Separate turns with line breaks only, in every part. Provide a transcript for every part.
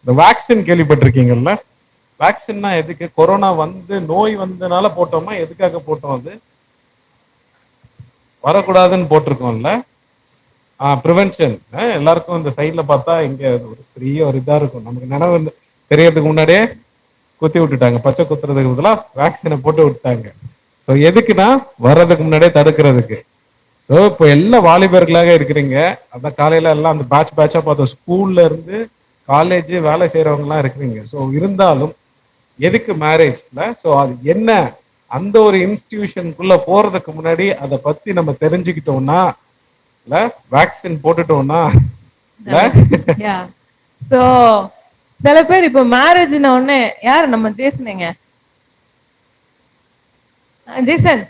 இந்த வேக்சின் கேள்விப்பட்டிருக்கீங்கல்ல? வேக்சின்னா எதுக்கு? கொரோனா வந்து நோய் வந்தனால போட்டோமா? எதுக்காக போட்டோம் அது? வரக்கூடாதுன்னு போட்டிருக்கோம்ல. ப்ரிவென்ஷன். எல்லாருக்கும் இந்த சைட்ல பார்த்தா இங்க ஒரு பெரிய ஒரு இதா இருக்கும். நமக்கு நினைவு தெரியறதுக்கு முன்னாடியே குத்தி விட்டுட்டாங்க. பச்சை குத்துறதுக்கு பதிலாக வேக்சினை போட்டு விட்டாங்க. ஸோ எதுக்குன்னா வர்றதுக்கு முன்னாடியே தடுக்கிறதுக்கு. ஸோ இப்போ எல்லாம் வாலிபர்களாக இருக்கிறீங்க. அந்த காலையில எல்லாம் அந்த பேட்ச் பேட்சா பார்த்தோம். ஸ்கூல்ல இருந்து காலேஜ் வேலை செய்யறவங்கலாம் இருக்கிறீங்க. ஸோ இருந்தாலும் எதுக்கு மேரேஜ்ல? ஸோ அது என்ன, அந்த ஒரு இன்ஸ்டிடியூஷனுக்குள்ள போறதுக்கு முன்னாடி அதை பத்தி நம்ம தெரிஞ்சுக்கிட்டோம்னா, இல்ல வேக்சின் போட்டுட்டோம்னா, இல்ல
சோ சில பேர் இப்ப மேரேஜ்ன உடனே யாரு நம்ம ஜேசனுங்க, ஜேசன்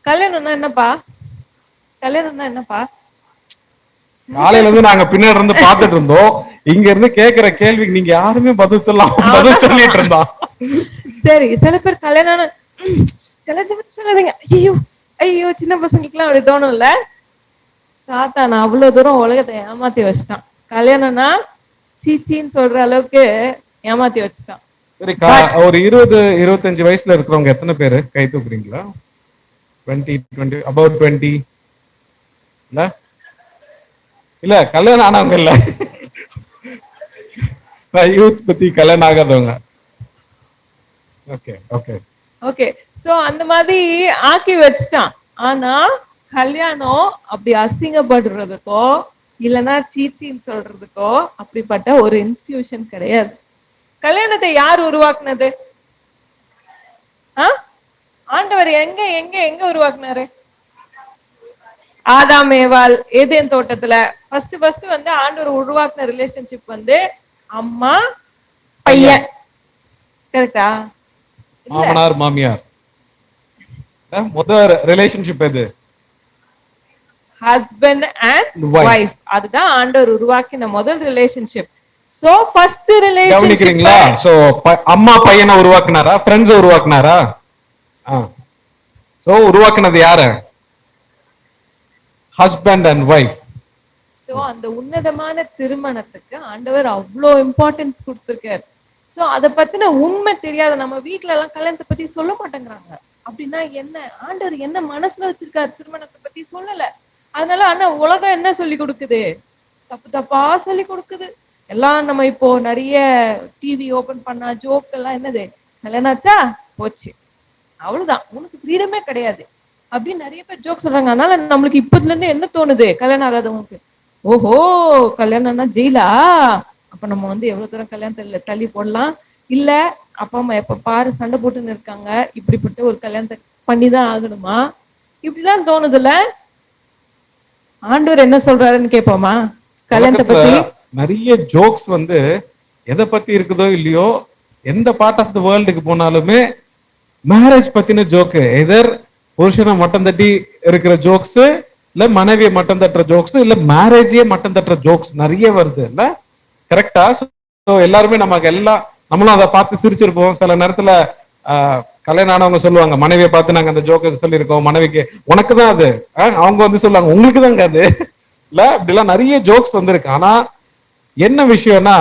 கல்யாணம்னா என்னப்பா, கல்யாணம்னா என்னப்பா?
காலையில இருந்து நாங்க பின்னாடி இருந்து பாத்துட்டு இருந்தோம். இங்க இருந்து கேக்குற கேள்விக்கு நீங்க யாருமே பதில் சொல்லிட்டு இருந்தோம்.
சரி, சில பேர் கல்யாணம் கல்யாணத்தை சொல்லாதீங்க, ஐயோ ஐயோ, சின்ன பசங்களுக்கு எல்லாம் அப்படி தோணும்ல. சாத்தான் அவ்வளவு தூரம் உலகத்தை ஏமாத்தி வச்சுட்டான். கல்யாணம்னா சீச்சின்னு சொல்ற அளவுக்கு ஏமாத்தி வச்சுட்டான்.
சரி, ஒரு 20-25 வயசுல இருக்கிறவங்க எத்தனை பேரு கை தூக்குறீங்களா? 20 about 20 இல்ல இல்ல கல்யாணம் ஆனவங்க இல்ல, யூத் பத்தி கல்யாணம் ஆகாதவங்க. Okay okay
okay. சோ அந்த மாதிரி ஆக்கி வச்சுட்டான். ஆனா கல்யாணம் அப்படி அசிங்கப்படுறதுக்கோ இல்லைன்னா சீச்சின்னு சொல்றதுக்கோ அப்படிப்பட்ட ஒரு இன்ஸ்டிடியூஷன் கிடையாது. கல்யாணத்தை யார் உருவாக்குனது? ஆண்டவர் எங்க எங்க எங்க உருவாக்குனாரு? ஆதாம் ஏவாள் ஏதேன் தோட்டத்துல ஃபர்ஸ்ட் வந்து ஆண்டவர் உருவாக்குன ரிலேஷன்ஷிப் வந்து அம்மா பையன். கரெக்டா?
மாமனார் மாமியார். முதல் ரிலேஷன்ஷிப் எது?
Husband and wife. அதுதான் ஆண்டவர் உருவாக்கின முதல் relationship. So first relationship.
So அம்மா பையனை உருவாக்குனாரா? ஃப்ரெண்ட்ஸ் உருவாக்குனாரா? சோ உருவாக்குனது யாரு? Husband and wife.
சோ அந்த உன்னதமான திருமணத்துக்கு ஆண்டவர் அவ்வளோ இம்பார்ட்டன்ஸ் கொடுத்திருக்காரு. சோ அத பத்தின உண்மை தெரியாத நம்ம வீட்டுல எல்லாம் கல்யாணத்தை பத்தி சொல்ல மாட்டேங்கிறாங்க. அப்படின்னா என்ன, ஆண்டவர் என்ன மனசுல வச்சிருக்காரு திருமணத்தை பத்தி சொல்லல. அதனால ஆனா உலகம் என்ன சொல்லி கொடுக்குது? தப்பு தப்பா சொல்லி கொடுக்குது. எல்லாம் நம்ம இப்போ நிறைய டிவி ஓபன் பண்ணா ஜோக் எல்லாம் என்னது, கல்யாணம் ஆச்சா போச்சு, அவ்வளவுதான், உனக்கு ஃப்ரீடமே கிடையாது அப்படின்னு நிறைய பேர் ஜோக் சொல்றாங்க. அதனால நம்மளுக்கு இப்பத்துல இருந்து என்ன தோணுது, கல்யாணம் ஆகாதவங்களுக்கு, ஓஹோ கல்யாணம்னா ஜெயிலா, அப்ப நம்ம வந்து எவ்வளவு தூரம் கல்யாணத்துல தள்ளி போடலாம், இல்ல அப்பா அம்மா எப்ப பாரு சண்டை போட்டுன்னு இருக்காங்க, இப்படிப்பட்ட ஒரு கல்யாணத்தை பண்ணிதான் ஆகணுமா, இப்படிலாம் தோணுதுல. ஆண்டவர் என்ன சொல்றாருன்னு கேட்போமா கல்யாணத்தை பத்தி?
நிறைய ஜோக்ஸ் வந்து எதை பத்தி இருக்குதோ இல்லையோ, எந்த பார்ட் ஆஃப் த வேர்ல்டுக்கு போனாலுமே மேரேஜ் பத்தின ஜோக்கு, எதர் புருஷனை மட்டம் தட்டி இருக்கிற ஜோக்ஸ், இல்ல மனைவியை மட்டம் தட்டுற ஜோக்ஸ், இல்ல மேரேஜே மட்டம் தட்டுற ஜோக்ஸ் நிறைய வருது இல்ல? கரெக்டா? எல்லாருமே நமக்கு எல்லாம் நம்மளும் அதை பார்த்து சிரிச்சிருப்போம். சில நேரத்துல கல்யாணம் ஆனவங்க சொல்லுவாங்க, மனைவியை பார்த்து நாங்க அந்த ஜோக்க சொல்லியிருக்கோம், மனைவிக்கு உனக்கு தான் அது, அவங்க வந்து சொல்லுவாங்க உங்களுக்கு தாங்க அது இல்ல, இப்படிலாம் நிறைய ஜோக்ஸ் வந்திருக்கு. ஆனா என்ன விஷயம்னா,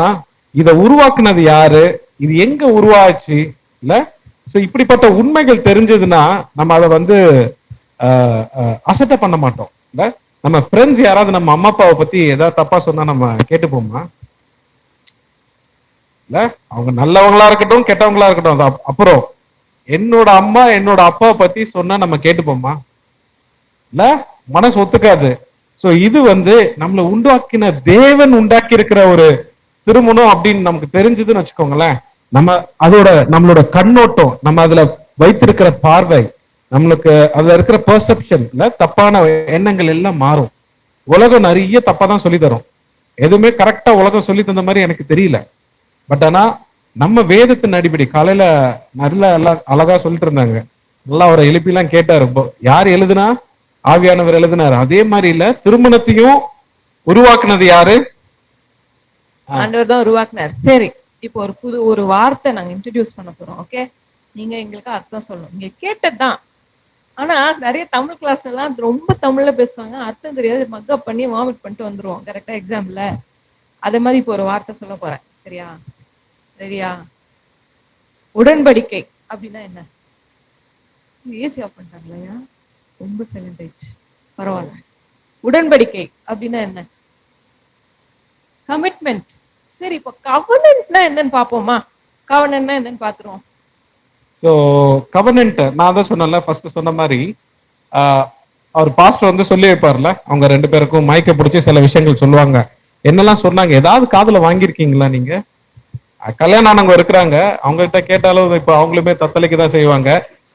இதை உருவாக்குனது யாரு, இது எங்க உருவாச்சு இல்ல? சோ இப்படிப்பட்ட உண்மைகள் தெரிஞ்சதுன்னா நம்ம அதை வந்து அசட்டை பண்ண மாட்டோம் இல்ல? நம்ம ஃப்ரெண்ட்ஸ் யாராவது நம்ம அம்மா அப்பாவை பத்தி ஏதாவது தப்பா சொன்னா நம்ம கேட்டுப்போமா இல்ல? அவங்க நல்லவங்களா இருக்கட்டும் கெட்டவங்களா இருக்கட்டும், அப்புறம் என்னோட அம்மா என்னோட அப்பாவை பத்தி சொன்னா நம்ம கேட்டுப்போமா இல்ல? மனசு ஒத்துக்காது. சோ இது வந்து நம்மளை உண்டாக்கின தேவன் உண்டாக்கி இருக்கிற ஒரு திருமணம் அப்படின்னு நமக்கு தெரிஞ்சதுன்னு வச்சுக்கோங்களேன், நம்ம அதோட நம்மளோட கண்ணோட்டம், நம்ம அதுல வைத்திருக்கிற பார்வை, நம்மளுக்கு அதுல இருக்கிற பெர்செப்ஷன்ல தப்பான எண்ணங்கள் எல்லாம் மாறும். உலகம் நிறைய தப்பா தான் சொல்லி தரும், எதுவுமே கரெக்டா உலகம் சொல்லி தந்த மாதிரி எனக்கு தெரியல. பட் ஆனா நம்ம வேதத்தின் அடிப்படை காலையில நல்ல அழகா சொல்லிட்டு இருந்தாங்க, நல்லா அவரை எழுப்பிலாம் கேட்டாரு, யார் எழுதுனா? ஆவியானவர் எழுதினாரு. அதே மாதிரி இல்ல, திருமணத்தையும் உருவாக்குனது யாரு?
ஆண்டவர் தான் உருவாக்குனார். சரி, இப்போ ஒரு புது ஒரு வார்த்தை நாங்க இன்ட்ரடியூஸ் பண்ண போறோம். ஓகே, நீங்க எங்களுக்கு அர்த்தம் சொல்லணும். நீங்க கேட்டதுதான். ஆனா நிறைய தமிழ் கிளாஸ்ல எல்லாம் ரொம்ப தமிழ்ல பேசுவாங்க, அர்த்தம் தெரியாது, மக்கப் பண்ணி வாமிட் பண்ணிட்டு வந்துருவோம் கரெக்டா எக்ஸாம்ல. அதே மாதிரி இப்போ ஒரு வார்த்தை சொல்ல போறேன், சரியா? சரியா? உடன்படிக்கை அப்படின்னா என்ன? ஈஸியா பண்ணிட்டாங்களா? ரொம்ப சைலண்ட் ஆயிடுச்சு. பரவாயில்ல. உடன்படிக்கை அப்படின்னா என்ன? கமிட்மெண்ட். சரி, இப்ப கவர்னன்ட்னா என்னன்னு பாப்போமா? கவர்னன்ட்னா என்னன்னு பாத்துருவோம்.
ஸோ கவர்னன்ட் நான் தான் சொன்னேன்ல ஃபர்ஸ்ட் சொன்ன மாதிரி அவர் பாஸ்டர் வந்து சொல்லி வைப்பார்ல, அவங்க ரெண்டு பேருக்கும் மயக்க பிடிச்சி சில விஷயங்கள் சொல்லுவாங்க. என்னெல்லாம் சொன்னாங்க ஏதாவது காதுல வாங்கியிருக்கீங்களா நீங்க? கல்யாணம் ஆனவங்க இருக்கிறாங்க, அவங்க கிட்ட கேட்டாலும் இப்ப அவங்களுமே தத்தளிக்க தான் செய்வாங்க.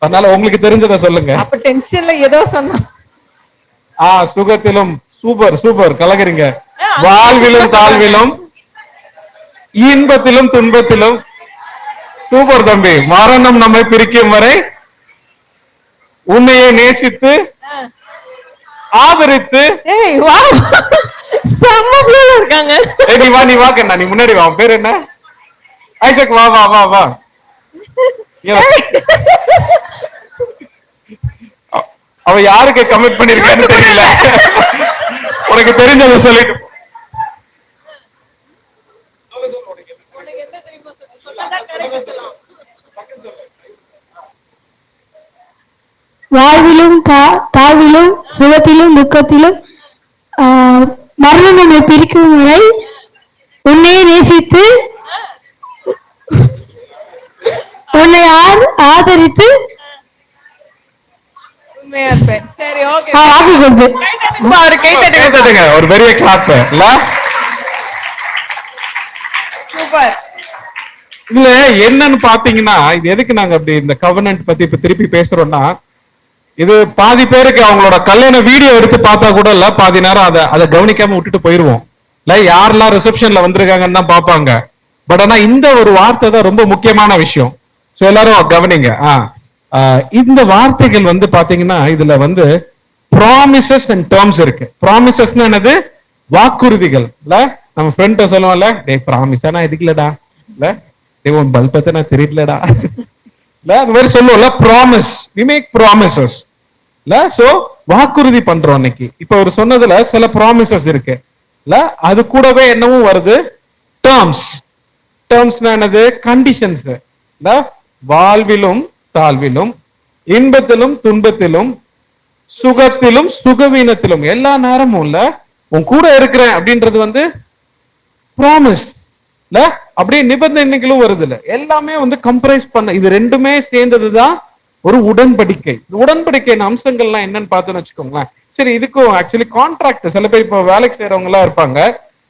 அதனால உங்களுக்கு தெரிஞ்சதை சொல்லுங்க.
அப்ப டென்ஷன்ல ஏதோ சொன்னா.
சுகத்திலும் சூப்பர் சூப்பர் கலகுறீங்க. வாழ்விலும் தாழ்விலும் இன்பத்திலும் துன்பத்திலும் சூப்பர் தம்பி. மரணம் நம்மை பிரிக்கும் வரை உன்னையே நேசித்து ஆதரித்து.
ஏய் வா, செம்ம இருக்காங்க.
நீ வா, நீ வாக்கண்ணா, நீ முன்னாடி வா. பேர் என்ன? ஐசக், வா வா வா வா. அவ யாருக்கு கமிட் பண்ணிருக்கான்னு தெரியல. உனக்கு தெரிஞ்சதை சொல்லிட்டு
வாழ்விலும் தாழ்விலும் சுகத்திலும் துக்கத்திலும் மரணம் நம்மை பிரிக்கும் வரை உன்னை நேசித்து உன்னை ஆதரித்து
சரி, ஓகே.
ஒரு பெரிய கிளாப் இல்ல? சூப்பர். இதுல என்னன்னு பாத்தீங்கன்னா, இது எதுக்கு நாங்க அப்படி இந்த கவர்னன்ட் பத்தி இப்ப திருப்பி பேசுறோம்னா, இது பாதி பேருக்கு அவங்களோட கல்யாண வீடியோ எடுத்து பார்த்தா கூட இல்ல, பாதி நேரம் அதை கவனிக்காம விட்டுட்டு போயிருவோம். இல்ல யாரெல்லாம் ரிசப்ஷன்ல வந்திருக்காங்கன்னு தான் பாப்பாங்க. பட் ஆனா இந்த ஒரு வார்த்தை தான் ரொம்ப முக்கியமான விஷயம். சோ எல்லாரும் கவனிங்க. இந்த வார்த்தைகள் வந்து பாத்தீங்கன்னா இதுல வந்து ப்ராமிசஸ் அண்ட் டேர்ம்ஸ் இருக்கு. ப்ராமிசஸ்னா என்னது? வாக்குறுதிகள். இல்ல நம்ம ஃப்ரெண்ட் சொல்லுவோம்ல, டே ப்ராமிஸா நான் எதுக்குலடா, இல்ல டே உன் பல்பத்தை நான் தெரியலடா, இல்ல அந்த மாதிரி சொல்லுவோம்ல, ப்ராமிஸ். We make promises. இல்ல சோ வாக்குறுதி பண்றோம். இன்னைக்கு இப்ப அவர் சொன்னதுல சில ப்ராமிசஸ் இருக்கு. இல்ல அது கூடவே என்னவும் வருது, டேர்ம்ஸ். டேர்ம்ஸ்னா என்னது? கண்டிஷன்ஸ். இல்ல வாழ்விலும் தாழ்விலும் இன்பத்திலும் துன்பத்திலும் சுகத்திலும் சுகவீனத்திலும் எல்லா நேரமும் இல்ல உன் கூட இருக்கிறேன் அப்படின்றது வந்து ப்ராமிஸ். இல்ல அப்படியே நிபந்தனைகளும் வருது. இல்ல எல்லாமே வந்து கம்பரைஸ் பண்ண, இது ரெண்டுமே சேர்ந்ததுதான் ஒரு உடன்படிக்கை. உடன்படிக்கையின் அம்சங்கள்லாம் என்னன்னு பார்த்தோன்னு வச்சுக்கோங்களேன். சரி, இதுக்கும் ஆக்சுவலி கான்ட்ராக்ட். சில பேர் இப்போ வேலைக்கு செய்யறவங்க எல்லாம் இருப்பாங்க.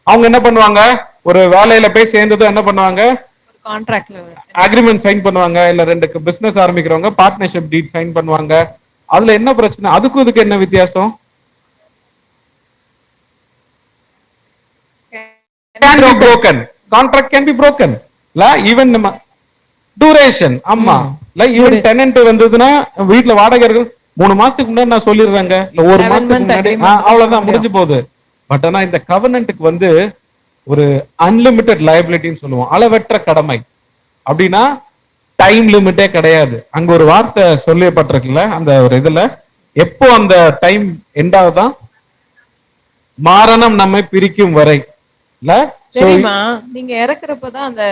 அவங்க என்ன பண்ணுவாங்க, ஒரு வேலையில போய் சேர்ந்ததும் என்ன பண்ணுவாங்க,
கான்ட்ராக்ட்ல
அக்ரிமெண்ட் சைன் பண்ணுவாங்க. இல்ல ரெண்டு பிசினஸ் ஆரம்பிக்கிறவங்க பார்ட்னர்ஷிப் டீட் சைன் பண்ணுவாங்க. அதுல என்ன பிரச்சனை? அதுக்கும் இதுக்கு என்ன வித்தியாசம்? Can be broken. Contract can be broken. La even duration. ஆமா. ல ஈவன் டெனன்ட் வந்ததுன்னா வீட்ல வாடகை இருக்கு 3 மாசத்துக்கு முன்னாடி நான் சொல்லிடுறேங்க, இல்ல 1 மாசத்துக்கு முன்னாடி அவ்வளவுதான் முடிஞ்சு போகுது. பட் ஆனா இந்த கவர்னன்ட்க்கு வந்து ஒரு அன்லிமிட்டெட் லயபிலிட்டின்னு சொல்லுவோம், அளவற்ற கடமை. அப்படின்னா டைம் லிமிட்டே கிடையாது. அங்க ஒரு வார்த்தை சொல்லப்பட்டிருக்குல்ல அந்த ஒரு இதுல, எப்போ அந்த டைம் எண்ட் ஆகுதான்? மரணம் நம்மை பிரிக்கும் வரை. இல்ல
தெரியுமா? நீங்க இறக்குறப்பதான் அந்த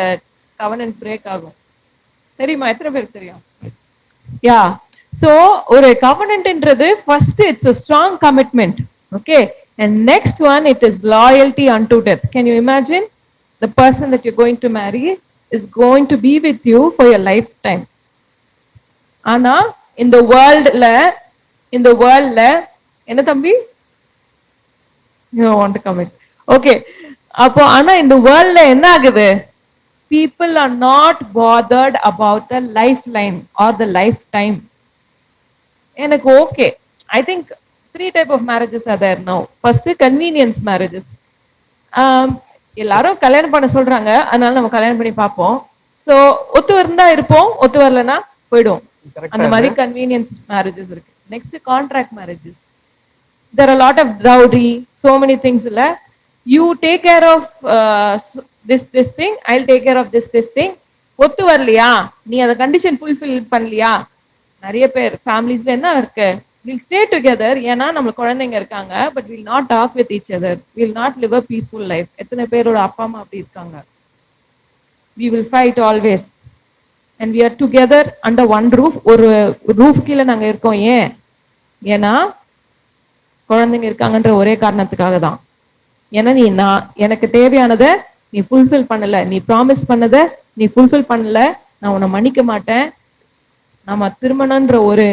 கவர்னன்ட் பிரேக் ஆகும். தெரியுமா? எத்தனை பேருக்கு தெரியும்? யா. சோ ஒரு கவர்னன்ட்ன்றது first it's a strong commitment. Okay, and next one it is loyalty unto death. Can you imagine? The person that you're going to marry is going to be with you for your lifetime. ஆனா இந்த வேர்ல்ட்ல என்ன தம்பி? You want to commit. Okay. அப்போ ஆனா இந்த வேர்ல்ட்ல என்ன ஆகுது? People are not bothered about the lifeline or the lifetime. எனக்கு okay, I think 3 type of marriages are there now. First, convenience marriages. எல்லாரும் கல்யாணம் பண்ண சொல்றாங்க, அதனால நம்ம கல்யாணம் பண்ணி பார்ப்போம். சோ ஒத்து இருந்தா இருப்போம், ஒத்து வரலனா போய்டும். அந்த மாதிரி கன்வீனியன்ஸ் மேரேஜஸ் இருக்கு. Next contract marriages. There are a lot of dowry, so many things இல்ல. You take care of this thing, I'll take care of this thing. ஒத்து வரலையா, நீ அந்த கண்டிஷன் ஃபுல்ஃபில் பண்ணலையா? நிறைய பேர் ஃபேமிலிஸ்ல என்ன இருக்கு, we'll stay together ஏன்னா நம்ம குழந்தைங்க இருக்காங்க, but we'll not talk with each other, we'll not live a peaceful life. எத்தனை பேரோட அப்பா அம்மா அப்படி இருக்காங்க? we will fight always, and we are together under one roof. ஒரு ரூஃப் கீழே நாங்க இருக்கோம். ஏன்னா குழந்தைங்க இருக்காங்கன்ற ஒரே காரணத்துக்காக தான். ஏன்னா நான் எனக்கு தேவையானதை நீ ஃபுல்ஃபில் பண்ணல, நீ ப்ராமிஸ் பண்ணதை நீ ஃபுல்ஃபில் பண்ணல, நான் உன்னை மன்னிக்க மாட்டேன். நம்ம திருமணம்ன்ற ஒரு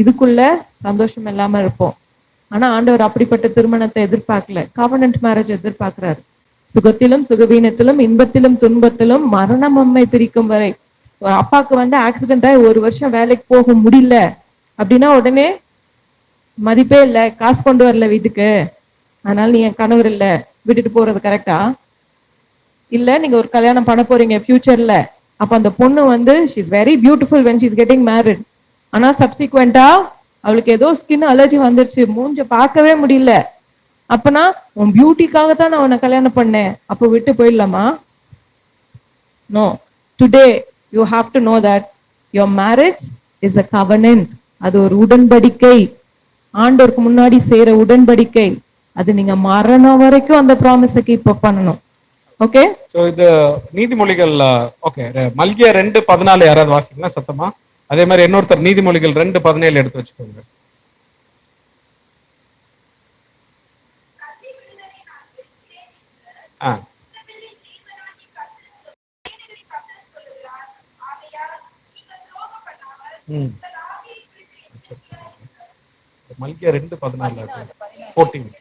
இதுக்குள்ள சந்தோஷம் இல்லாம இருப்போம். ஆனா ஆண்டவர் அப்படிப்பட்ட திருமணத்தை எதிர்பார்க்கல, கவர்னன்ட் மேரேஜ் எதிர்பார்க்கிறாரு. சுகத்திலும் சுகவீனத்திலும் இன்பத்திலும் துன்பத்திலும் மரணம் நம்மை பிரிக்கும் வரை. ஒரு அப்பாவுக்கு வந்து ஆக்சிடென்ட் ஆகி 1 வருஷம் வேலைக்கு போக முடியல அப்படின்னா உடனே மதிப்பே இல்லை, காசு கொண்டு வரல வீட்டுக்கு, அதனால நீங்க கணவர் இல்லை, விட்டுட்டு போறது கரெக்டா? இல்ல நீங்க ஒரு கல்யாணம் பண்ண போறீங்க ஃபியூச்சர்ல, அப்ப அந்த பொண்ணு வந்து she is very beautiful when she is getting married. ஆனா சப்சிக்வெண்டா அவளுக்கு ஏதோ ஸ்கின் அலர்ஜி வந்துருச்சு, மூஞ்ச பார்க்கவே முடியல. அப்பனா உன் பியூட்டிக்காக தான் நான் உன்னை கல்யாணம் பண்ணேன், அப்போ விட்டு போயிடலாமா? No. Today you have to know that your marriage is a covenant. அது ஒரு உடன்படிக்கை, ஆண்டவருக்கு முன்னாடி செய்யற உடன்படிக்கை. அது நீங்க மரணம் வரைக்கும் அந்த ப்ராமிஸை கீப் அப் பண்ணணும். ஓகே,
சோ இது நீதிமொழிகள். ஓகே, மல்கியா 2:14 யாராவது வாசிக்கலாம் சத்தமா? அதே மாதிரி இன்னொருத்தர் நீதிமொழிகள் 2:17 எடுத்து வச்சுக்கோங்க. மல்கியா 2:14 14.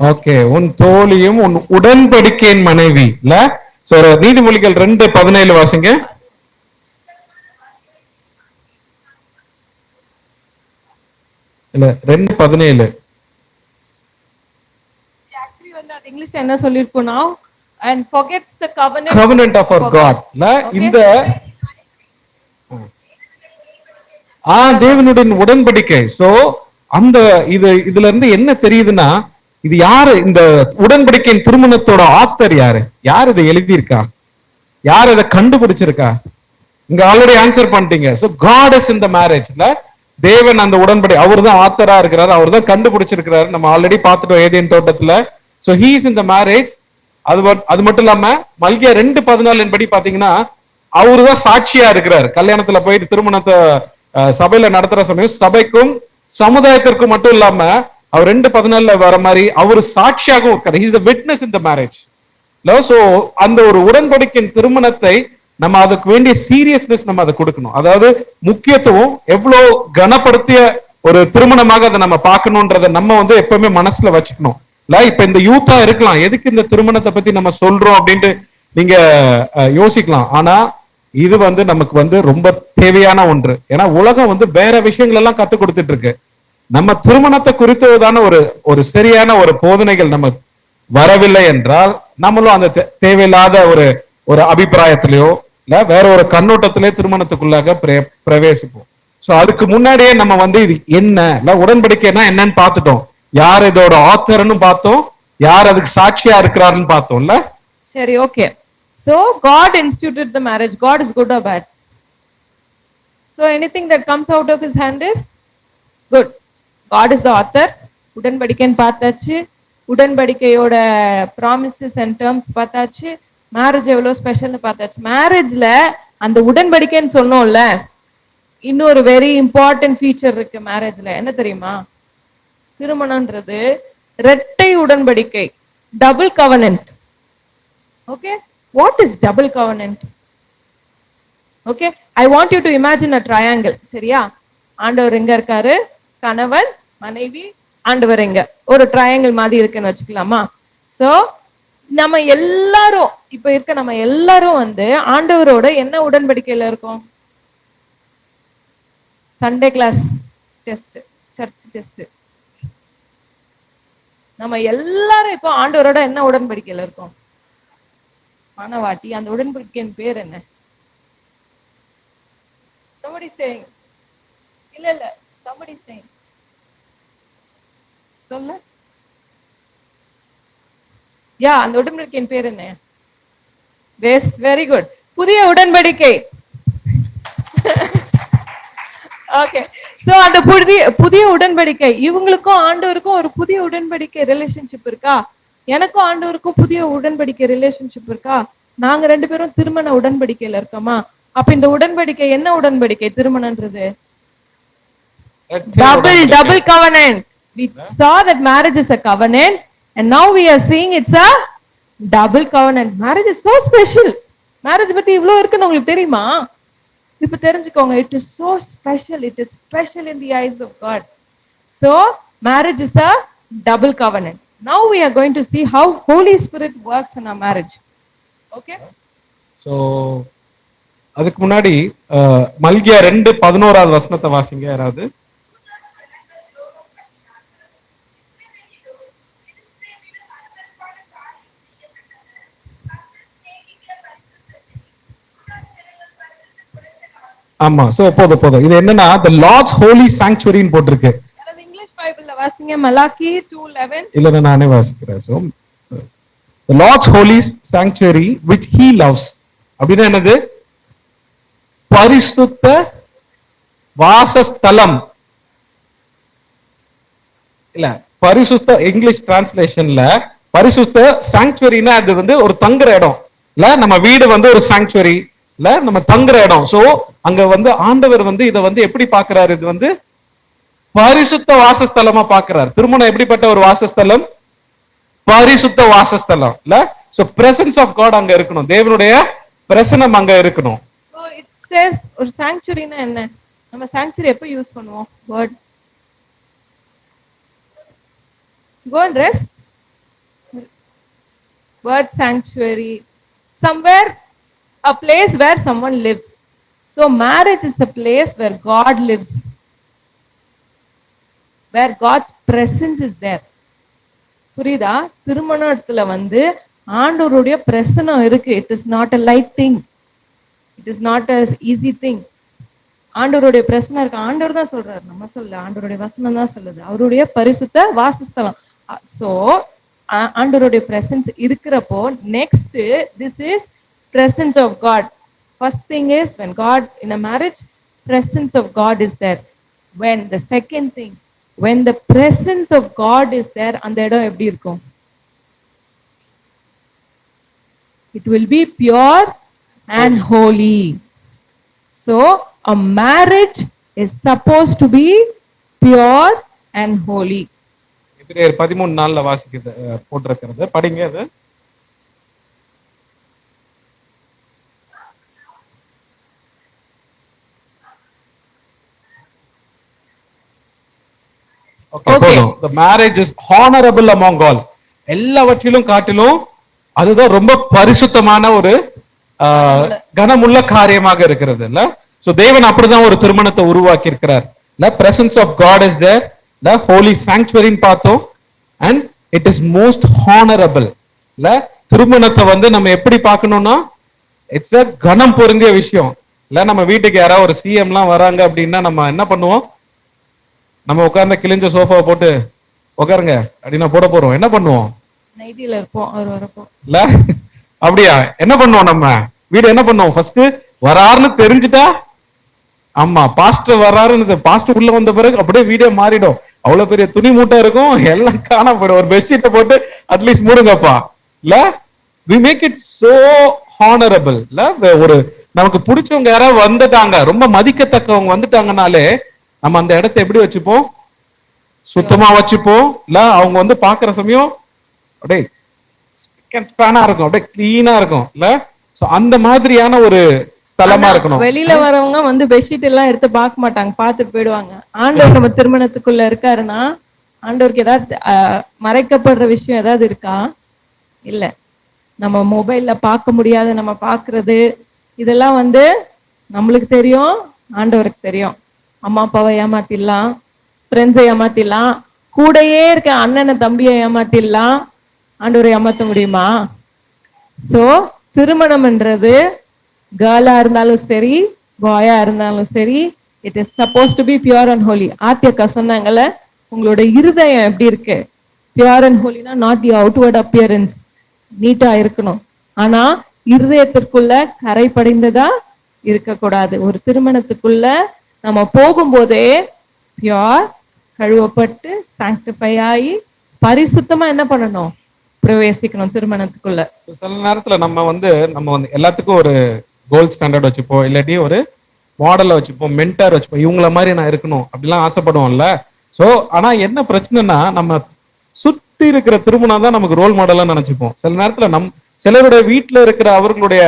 ஓகே, உன் தோழியும் உன் உடன்படிக்கையின் மனைவி இல்ல. சோ நீதிமொழிகள் 2:17 வாசிங்க. இல்ல 2:17.
ஆக்சுவலி வந்து அது இங்கிலீஷ்ல என்ன சொல்லிருக்கோம்னா, and forgets the
covenant of our God. இந்த தேவனுடைய உடன்படிக்கை. சோ அந்த இதுல இருந்து என்ன தெரியுதுன்னா, இது யாரு இந்த உடன்படிக்கையின் திருமணத்தோட ஆத்தர்? யார் இதை எழுதியிருக்கா? யார் இதை கண்டுபிடிச்சிருக்கா? இங்க ஆல்ரெடி ஆன்சர் பண்ணிட்டீங்க. So God is in the marriage. தேவன் அந்த உடன்படி, அவர் தான் ஆத்தரா இருக்கிறாரு, அவர் தான் கண்டுபிடிச்சிருக்கிறாரு. நம்ம ஆல்ரெடி பார்த்துட்டோம் ஏதேன் தோட்டத்துல. So he is in the marriage. அது மட்டும் இல்லாம மல்கியா 2:14 படி பாத்தீங்கன்னா அவரு தான் சாட்சியா இருக்கிறார். கல்யாணத்துல போயிட்டு திருமணத்தை சபையில நடத்துற சமயம் சபைக்கும் சமுதாயத்திற்கும் மட்டும் இல்லாம அவர் 2:14 வர மாதிரி அவரு சாட்சியாகவும் இருக்காரு. he is a witness in the marriage. So அந்த ஒரு உடன்படிக்கையின் திருமணத்தை நம்ம அதுக்கு வேண்டிய சீரியஸ்னஸ் நம்ம அதை கொடுக்கணும். அதாவது முக்கியத்துவம் எவ்வளவு கனப்படுத்திய ஒரு திருமணமாக அதை நம்ம பார்க்கணும்ன்றத நம்ம வந்து எப்பவுமே மனசுல வச்சுக்கணும். இப்ப இந்த யூத்தா இருக்கலாம், எதுக்கு இந்த திருமணத்தை பத்தி நம்ம சொல்றோம் அப்படின்ட்டு நீங்க யோசிக்கலாம். ஆனா இது வந்து நமக்கு வந்து ரொம்ப தேவையான ஒன்று. ஏன்னா உலகம் வந்து வேற விஷயங்கள் எல்லாம் கத்து கொடுத்துட்டு இருக்கு. நம்ம திருமணத்தை குறித்ததான ஒரு சரியான ஒரு போதனைகள் நம்ம வரவில்லை என்றால் நம்மளும் அந்த தேவையில்லாத ஒரு அபிப்பிராயத்திலேயோ இல்ல வேற ஒரு கண்ணோட்டத்திலே திருமணத்துக்குள்ளாக பிரவேசிப்போம். சோ அதுக்கு முன்னாடியே நம்ம வந்து இது என்ன இல்ல உடன்படிக்கைன்னா என்னன்னு பார்த்துட்டோம், யார் இதோட ஆத்தர்னு பார்த்தோம், யார் அதுக்கு சாட்சியா இருக்கிறாருன்னு பார்த்தோம்ல.
சரி, okay. So God instituted the marriage. God is good or bad? So anything that comes out of his hand is good. God is the author. உடன்படிக்கைன்னு பார்த்தாச்சு, உடன்படிக்கையோட ப்ராமிசஸ் அண்ட் டேர்ம்ஸ் பார்த்தாச்சு, மேரேஜ் எவ்வளவு ஸ்பெஷல்னு பார்த்தாச்சு. மேரேஜ்ல அந்த உடன்படிக்கைன்னு சொன்னோம்ல, இன்னொரு வெரி இம்பார்ட்டன்ட் ஃபீச்சர் இருக்கு மேரேஜ்ல. என்ன தெரியுமா? திருமணம்ன்றது இரட்டை உடன்படிக்கை, double கவர்னன்ட். Okay, what is double கவர்னன்ட்? Okay, I want you to imagine a triangle. சரியா? ஆண்டவர் எங்க இருக்காரு, கணவன் மனைவி, ஆண்டவர் எங்க, ஒரு ட்ரையாங்கிள் மாதிரி இருக்குன்னு வச்சுக்கலாமா? சோ நம்ம எல்லாரும் இப்ப இருக்க நம்ம எல்லாரும் வந்து ஆண்டவரோட என்ன உடன்படிக்கையில இருக்கோம்? Sunday class test, church test. நம்ம எல்லாரும் இப்போ ஆண்டவரோட என்ன உடன்படிக்கையில இருக்கோம்? மனவாட்டி. அந்த உடன்படிக்கையின் பேர் என்ன? somebody saying, இல்ல somebody saying, சொல்ல. யா, அந்த உடன்படிக்கையின் பேர் என்ன? வெஸ், வெரி குட், புதிய உடன்படிக்கை. ஓகே, சோ அந்த புதிய புதிய உடன்படிக்கை, இவங்களுக்கும் ஆண்டவருக்கும் ஒரு புதிய உடன்படிக்கை ரிலேஷன்ஷிப் இருக்கா? எனக்கும் ஆண்டவருக்கும் புதிய உடன்படிக்கை ரிலேஷன்ஷிப் இருக்கா? நாங்க ரெண்டு பேரும் திருமண உடன்படிக்கையில இருக்கோமா? அப்ப இந்த உடன்படிக்கை என்ன உடன்படிக்கை? திருமணம்ன்றது double covenant. We saw that marriage is a covenant, and now we are seeing it's a double covenant. Marriage is so special. Marriage பத்தி இவ்ளோ இருக்குன்னு உங்களுக்கு தெரியுமா? இப்ப தெரிஞ்சுக்கோங்க. It is so special. It is special in the eyes of God. So marriage is a double covenant. Now we are going to see how Holy Spirit works in our marriage. Okay?
So அதுக்கு முன்னாடி மல்கியா 2:11 வசனத்தை வாசிங்க யாராவது. ஆமா, so போதும். இது என்னன்னா the Lord's holy sanctuary ன்னு போட்டிருக்கு.
அதாவது இங்கிலீஷ் பைபிள்ல வாசிங்க மலாக்கி 2:11.
இல்ல நானே வாசிக்கிறேன். So the Lord's holy sanctuary which he loves. அப்படின்னா என்னது? பரிசுத்த வாசஸ்தலம். இல்ல பரிசுத்த இங்கிலீஷ் டிரான்ஸ்லேஷன்ல பரிசுத்த சாங்சுவரினா அது வந்து ஒரு தங்குற இடம் இல்ல, நம்ம வீடு வந்து ஒரு சாங்சுவரி இல்ல, நம்ம தங்குற இடம். சோ அங்க வந்து ஆண்டவர் வந்து இதை வந்து எப்படி பாக்குறாரு? இது வந்து பரிசுத்த வாசஸ்தலமா பாக்குறாரு. திருமணம் எப்படிப்பட்ட ஒரு வாசஸ்தலம்? பரிசுத்த வாசஸ்தலம் இல்ல. சோ பிரசன்ஸ் ஆஃப் காட் அங்க இருக்கணும், தேவனுடைய பிரசனம் அங்க இருக்கணும்.
So it says ஒரு சாங்சுவரினா என்ன? நம்ம சாங்சுவரி எப்ப யூஸ் பண்ணுவோம்? Word go and rest. Word sanctuary, somewhere, a place where someone lives. So marriage is a place where God lives, where God's presence is there. புரியுதா? திருமணத்துல வந்து ஆண்டவருடைய பிரசனம் இருக்கு. It is not a light thing. It is not a easy thing. ஆண்டவருடைய பிரசனம் இருக்கு. ஆண்டவர் தான் சொல்றாரு, நம்ம சொல்ல. ஆண்டவருடைய வசனம் தான் சொல்லுது. அவருடைய பரிசுத்த வாசஸ்தலம். So ஆண்டவருடைய பிரசன்ஸ் இருக்கிறப்போ next this is presence of God. First thing is when God in a marriage, presence of God is there. When the second thing, when the presence of God is there, அந்த இடம் எப்படி இருக்கும்? It will be pure and holy. So a marriage is supposed to be pure and holy.
எபிரேயர் 13:4 வாசிக்கிறது போட்டிருக்கிறது, படிங்க அது. Okay. The marriage is honorable among all. எல்லாவற்றிலும் காட்டிலும் அதுதான் ரொம்ப பரிசுத்தமான ஒரு கனமுள்ள காரியமாக இருக்கிறது இல்ல. சோ தேவன் அப்படிதான் ஒரு திருமணத்தை உருவாக்கி இருக்கிறார். The presence of God is there. The holy sanctuary பார்த்தோம், and it is most honorable. இல்ல திருமணத்தை வந்து நம்ம எப்படி பார்க்கணும்னா இட்ஸ் a கனம் பொருந்திய விஷயம் இல்ல. நம்ம வீட்டுக்கு யாராவது ஒரு சிஎம்லாம் வராங்க அப்படின்னா நம்ம என்ன பண்ணுவோம்? நம்ம உட்கார்ந்த கிழிஞ்ச சோஃபாவை போட்டு உட்காருங்க அப்படின்னா போட போறோம். என்ன பண்ணுவோம்?
நைட்டில இருப்போம் அவர் வரப்போ
இல்ல. அப்படியா? என்ன பண்ணுவோம்? நம்ம வீடு என்ன பண்ணுவோம்? ஃபர்ஸ்ட் வராருன்னு தெரிஞ்சுட்டா, ஆமா பாஸ்டர் வராருன்னு பாஸ்டர் உள்ள வந்த பிறகு அப்படியே வீடே மாறிடும். அவ்வளவு பெரிய துணி மூட்டை இருக்கும், எல்லாம் காண போயிடும். ஒரு பெட்ஷீட்டை போட்டு அட்லீஸ்ட் மூடுங்கப்பா இல்ல. we make it so honorable இல்ல. ஒரு நமக்கு பிடிச்சவங்க யாராவது வந்துட்டாங்க, ரொம்ப மதிக்கத்தக்கவங்க வந்துட்டாங்கனாலே நம்ம அந்த இடத்தை எப்படி வச்சுப்போம்? சுத்தமா வச்சுப்போம் இல்ல. அவங்க வந்து பாக்குற சமயம் அப்படியே ஸ்பேனா இருக்கும், அப்படியே கிளீனா இருக்கும் இல்ல. சோ அந்த மாதிரியான ஒரு ஸ்தலமா இருக்கணும்.
வெளியில வரவங்க வந்து பெட்ஷீட் எல்லாம் எடுத்து பார்க்க மாட்டாங்க, பார்த்துட்டு போயிடுவாங்க. ஆண்டவர் நம்ம திருமணத்துக்குள்ள இருக்காருன்னா ஆண்டவருக்கு ஏதாவது மறைக்கப்படுற விஷயம் ஏதாவது இருக்கா? இல்ல. நம்ம மொபைல்ல பார்க்க முடியாத நம்ம பாக்குறது இதெல்லாம் வந்து நம்மளுக்கு தெரியும், ஆண்டவருக்கு தெரியும். அம்மா அப்பாவை ஏமாத்திடலாம், ஃப்ரெண்ட்ஸை ஏமாத்திடலாம், கூடையே இருக்க அண்ணனை தம்பியை ஏமாத்திடலாம். ஆண்டவரை ஏமாத்த முடியுமா? சோ திருமணம்ன்றது கேர்ளா இருந்தாலும் சரி, பாயா இருந்தாலும் சரி, it is supposed to be pure and holy. ஆத்தியக்கா சொன்னாங்கல்ல, உங்களோட இருதயம் எப்படி இருக்கு? பியூர் அண்ட் ஹோலினா நாட் தி அவுட்வர்ட் அப்பியரன்ஸ், நீட்டா இருக்கணும். ஆனா இருதயத்திற்குள்ள கரை படிந்ததா இருக்கக்கூடாது. ஒரு திருமணத்துக்குள்ள நம்ம போகும்போதே பியோர், கழுவப்பட்டு சாங்டிஃபை ஆகி பரிசுத்தமா என்ன பண்ணணும், பிரவேசிக்கணும் திருமணத்துக்குள்ள.
So, சில நேரத்துல நம்ம வந்து எல்லாத்துக்கும் ஒரு கோல்ட் ஸ்டாண்டர்ட் வச்சுப்போம், இல்லாட்டி ஒரு மாடலை வச்சுப்போம், மென்டார் வச்சுப்போம், இவங்கள மாதிரி நான் இருக்கணும் அப்படிலாம் ஆசைப்படுவோம்ல. சோ ஆனா என்ன பிரச்சனைனா, நம்ம சுத்தி இருக்கிற திருமணம் தான் நமக்கு ரோல் மாடலா நினைச்சுப்போம். சில நேரத்துல சிலருடைய வீட்டுல இருக்கிற அவர்களுடைய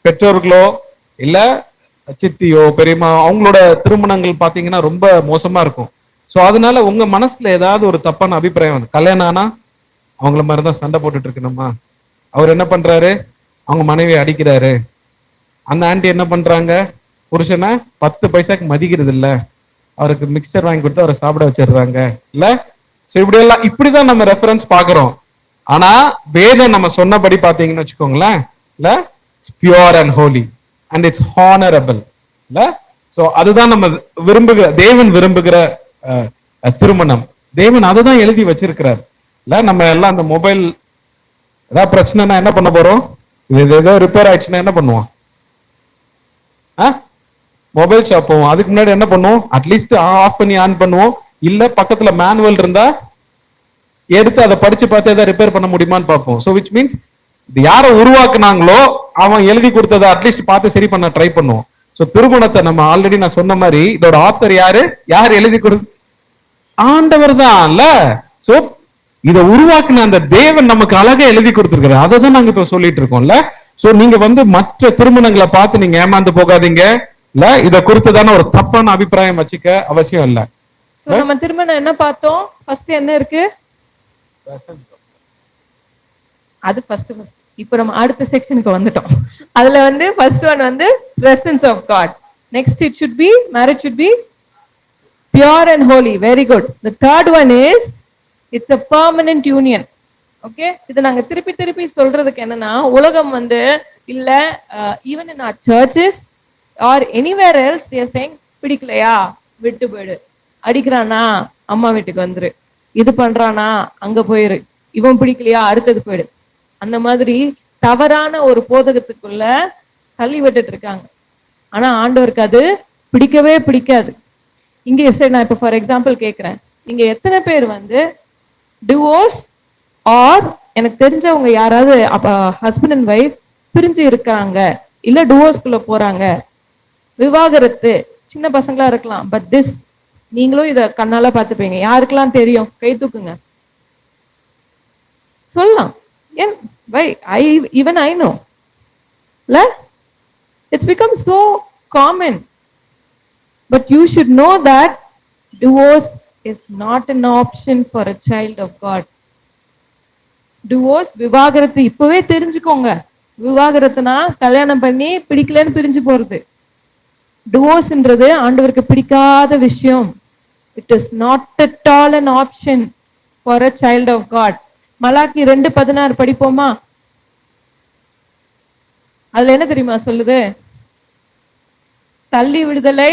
பெற்றோர்களோ இல்ல சித்தியோ பெரியம்மா அவங்களோட திருமணங்கள் பாத்தீங்கன்னா ரொம்ப மோசமா இருக்கும். சோ அதனால உங்க மனசுல ஏதாவது ஒரு தப்பான அபிப்பிராயம் வந்து, கல்யாணம் ஆனா அவங்கள மாதிரிதான் சண்டை போட்டுட்டு இருக்கணுமா, அவர் என்ன பண்றாரு, அவங்க மனைவி அடிக்கிறாரு, அந்த ஆண்டி என்ன பண்றாங்க, புருஷனை 10 பைசாக்கு மதிக்கிறது இல்ல, அவருக்கு மிக்சர் வாங்கி கொடுத்து அவரை சாப்பிட வச்சிடுறாங்க இல்ல. சோ இப்படி எல்லாம் இப்படிதான் நம்ம ரெஃபரன்ஸ் பாக்குறோம். ஆனா வேதம் நம்ம சொன்னபடி பாத்தீங்கன்னு வச்சுக்கோங்களேன், இல்ல it's pure and holy and it's honourable இல்ல. சோ அதுதான் நம்ம தேவன் விரும்புகிற திருமணம். தேவன் அதை தான் எழுதி வச்சிருக்கிறார் இல்ல. நம்ம எல்லாம் அந்த மொபைல் ஏதாவது பிரச்சனைனா என்ன பண்ண போறோம், இது ஏதோ ரிப்பேர் ஆயிடுச்சுன்னா என்ன பண்ணுவோம், மொபைல் ஷாப் போவோம். அதுக்கு முன்னாடி என்ன பண்ணுவோம், அட்லீஸ்ட் ஆஃப் பண்ணி ஆன் பண்ணுவோம், இல்ல பக்கத்துல மேனுவல் இருந்தா எடுத்து அதை படிச்சு பார்த்து ஏதாவது ரிப்பேர் பண்ண முடியுமான்னு பார்ப்போம். ஸோ விச் மீன்ஸ் யாரை உருவாக்குனாங்களோ அவன் எழுதி கொடுத்ததை அட்லீஸ்ட் பார்த்து சரி பண்ண ட்ரை பண்ணுவோம். ஸோ திருமணத்தை நம்ம ஆல்ரெடி நான் சொன்ன மாதிரி இதோட ஆத்தர் யாரு, யார் எழுதி கொடு, ஆண்டவர் தான். சோ இதை உருவாக்குன அந்த தேவன் நமக்கு அழகா எழுதி கொடுத்திருக்கிறார். அதை தான் நாங்க இப்ப சொல்லிட்டு இருக்கோம்ல. சோ நீங்க மற்ற திருமணங்களை பார்த்து நீங்க ஏமாந்து போகாதீங்க இல்ல. இத குறித்துதான ஒரு தப்பான அபிப்பிராயம் வச்சுக்க அவசியம் இல்ல.
சோ நம்ம திருமணம் என்ன பார்த்தோம், ஃபர்ஸ்ட் என்ன இருக்கு, அது ஃபர்ஸ்ட். இப்போ நம்ம அடுத்த செக்ஷனுக்கு வந்துட்டோம். அதுல first one presence of God. Next it should be, marriage should be pure and holy. Very good. The third one is it's a permanent union. Okay, இது நாங்க திருப்பி திருப்பி சொல்றதுக்கு என்னன்னா, உலகம் இல்ல even in our churches or anywhere else they are saying, பிடிக்கலையா விட்டு போயிடு, அடிக்கிறானா அம்மா வீட்டுக்கு வந்துரு, இது பண்றானா அங்க போயிரு, இவன் பிடிக்கலையா அடுத்தது போயிடு. அந்த மாதிரி தவறான ஒரு போதகத்துக்குள்ள தள்ளி விட்டுட்டு இருக்காங்க. ஆனா ஆண்டவருக்கு அது பிடிக்கவே பிடிக்காது. இங்க சரி, நான் இப்ப ஃபார் எக்ஸாம்பிள் கேட்கிறேன், இங்க எத்தனை பேர் டிவோர்ஸ் ஆர் எனக்கு தெரிஞ்சவங்க யாராவது ஹஸ்பண்ட் அண்ட் ஒய்ஃப் பிரிஞ்சு இருக்காங்க, இல்ல டிவோர்ஸ்குள்ள போறாங்க, விவாகரத்து, சின்ன பசங்களா இருக்கலாம், பட் திஸ் நீங்களும் இத கண்ணால பார்த்துப்பீங்க, யாருக்கெல்லாம் தெரியும், கை தூக்குங்க சொல்லலாம். ஏன் வை I know la, it's become so common, but you should know that divorce is not an option for a child of God. Divorce, விவாகரத்து இப்பவே தெரிஞ்சுக்கோங்க. விவாகரத்துனா கல்யாணம் பண்ணி பிடிக்கலன்னு பிரிஞ்சு போறது. டிவோர்ஸ்ன்றது ஆண்டவருக்கு பிடிக்காத விஷயம். It is not at all an option for a child of God. Malachi 2:16 படிப்போமா? அதுல என்ன தெரியுமா சொல்லுது, தள்ளி விடுதலை